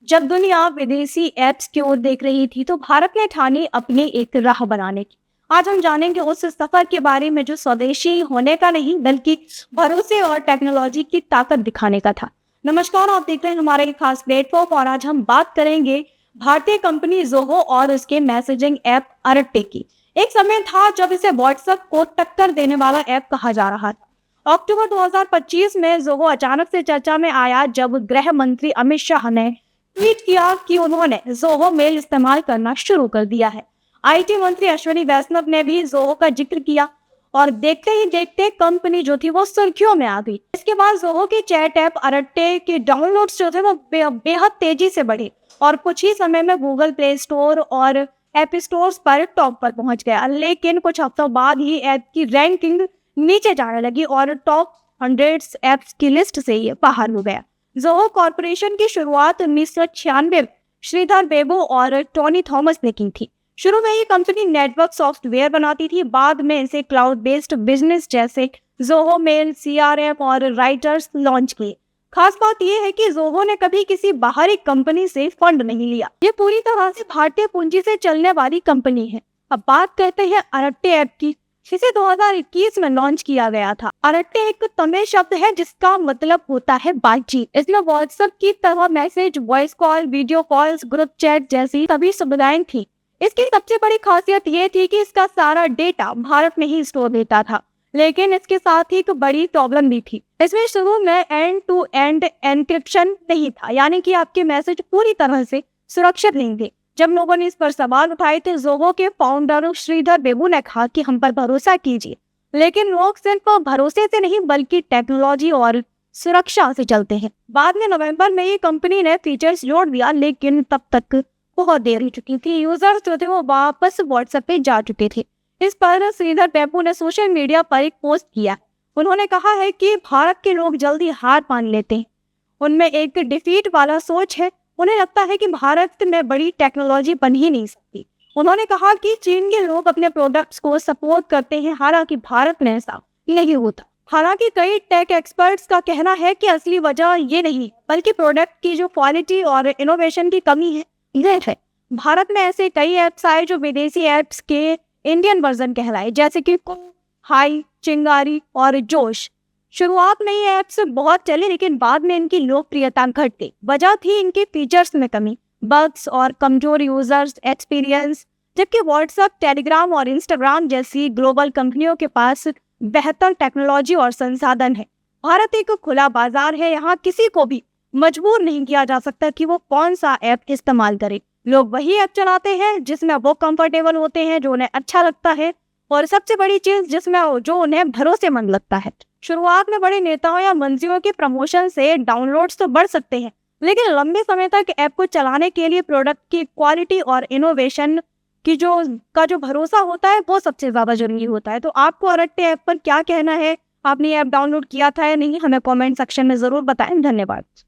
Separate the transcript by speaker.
Speaker 1: जब दुनिया विदेशी ऐप्स की ओर देख रही थी तो भारत ने ठानी अपनी एक राह बनाने की। आज हम जानेंगे उस सफर के बारे में जो स्वदेशी होने का नहीं बल्कि भरोसे और टेक्नोलॉजी की ताकत दिखाने का था। नमस्कार, आप देख रहे हैं हमारे एक खास प्लेटफॉर्म और आज हम बात करेंगे भारतीय कंपनी जोहो और उसके मैसेजिंग ऐप अरट्टे की। एक समय था जब इसे व्हाट्सएप को टक्कर देने वाला ऐप कहा जा रहा था। अक्टूबर 2025 में जोहो अचानक से चर्चा में आया जब गृह मंत्री अमित शाह ने ट्वीट किया कि उन्होंने जोहो मेल इस्तेमाल करना शुरू कर दिया है। आईटी मंत्री अश्विनी वैष्णव ने भी जोहो का जिक्र किया और देखते ही देखते कंपनी जो थी वो सुर्खियों में आ गई। इसके बाद जोहो के चैट ऐप अरट्टे के डाउनलोड्स जो थे वो बेहद तेजी से बढ़े और कुछ ही समय में गूगल प्ले स्टोर और ऐप स्टोर्स पर टॉप पर पहुंच गया। लेकिन कुछ हफ्तों बाद ही ऐप की रैंकिंग नीचे जाने लगी और टॉप 100 ऐप्स की लिस्ट से ये बाहर हो गया। जोहो कॉर्पोरेशन की शुरुआत 1996 में श्रीधर बेबो और टोनी थॉमस ने की थी। शुरू में ये कंपनी नेटवर्क सॉफ्टवेयर बनाती थी, बाद में इसे क्लाउड बेस्ड बिजनेस जैसे जोहो मेल, सीआरएम और राइटर्स लॉन्च किए। खास बात यह है कि जोहो ने कभी किसी बाहरी कंपनी से फंड नहीं लिया। ये पूरी तरह से भारतीय पूंजी से चलने वाली कंपनी है। अब बात करते हैं अरट्टे ऐप की। इसे 2021 में लॉन्च किया गया था। अरट्टे एक तमिल शब्द है जिसका मतलब होता है बातचीत। इसमें व्हाट्सएप की तरह message, voice call, video calls, group chat जैसी सभी सुविधाएं थी। इसकी सबसे बड़ी खासियत ये थी कि इसका सारा डेटा भारत में ही स्टोर रहता था, लेकिन इसके साथ ही एक बड़ी प्रॉब्लम भी थी। इसमें शुरू में एंड टू एंड एन्क्रिप्शन नहीं था, यानी कि आपके मैसेज पूरी तरह से सुरक्षित नहीं थे। जब लोगों ने इस पर सवाल उठाए थे, जोहो के फाउंडर श्रीधर बेबू ने कहा कि हम पर भरोसा कीजिए। लेकिन लोग सिर्फ भरोसे से नहीं बल्कि टेक्नोलॉजी और सुरक्षा से चलते हैं। बाद में नवंबर में ये कंपनी ने फीचर्स जोड़ दिया, लेकिन तब तक बहुत देर हो चुकी थी। यूजर्स जो थे वो वापस व्हाट्सएप पे जा चुके थे। इस पर श्रीधर बेबू ने सोशल मीडिया पर एक पोस्ट किया। उन्होंने कहा है कि भारत के लोग जल्दी हार मान लेते हैं, उनमें एक डिफीट वाला सोच है। उन्हें लगता है कि भारत में बड़ी टेक्नोलॉजी बन ही नहीं सकती। उन्होंने कहा कि चीन के लोग अपने प्रोडक्ट्स को सपोर्ट करते हैं, हालांकि भारत में ऐसा नहीं होता। हालांकि कई टेक एक्सपर्ट्स का कहना है कि असली वजह ये नहीं बल्कि प्रोडक्ट की जो क्वालिटी और इनोवेशन की कमी है, ये है। भारत में ऐसे कई ऐप्स आए जो विदेशी ऐप्स के इंडियन वर्जन कहलाए, जैसे कि हाई, चिंगारी और जोश। शुरुआत में ये ऐप्स बहुत चले, लेकिन बाद में इनकी लोकप्रियता घट गई। वजह थी इनके फीचर्स में कमी, बग्स और कमजोर यूजर्स एक्सपीरियंस। जबकि व्हाट्सएप, टेलीग्राम और इंस्टाग्राम जैसी ग्लोबल कंपनियों के पास बेहतर टेक्नोलॉजी और संसाधन है। भारत एक खुला बाजार है, यहाँ किसी को भी मजबूर नहीं किया जा सकता कि वो कौन सा ऐप इस्तेमाल करे। लोग वही ऐप चलाते हैं जिसमें वो कंफर्टेबल होते हैं, जो उन्हें अच्छा लगता है, और सबसे बड़ी चीज जिसमें जो उन्हें भरोसेमंद लगता है। शुरुआत में बड़े नेताओं या मंत्रियों के प्रमोशन से डाउनलोड्स तो बढ़ सकते हैं, लेकिन लंबे समय तक ऐप को चलाने के लिए प्रोडक्ट की क्वालिटी और इनोवेशन की जो भरोसा होता है वो सबसे ज्यादा जरूरी होता है। तो आपको अरट्टे ऐप पर क्या कहना है? आपने ऐप डाउनलोड किया था या नहीं? हमें कमेंट सेक्शन में जरूर बताएं। धन्यवाद।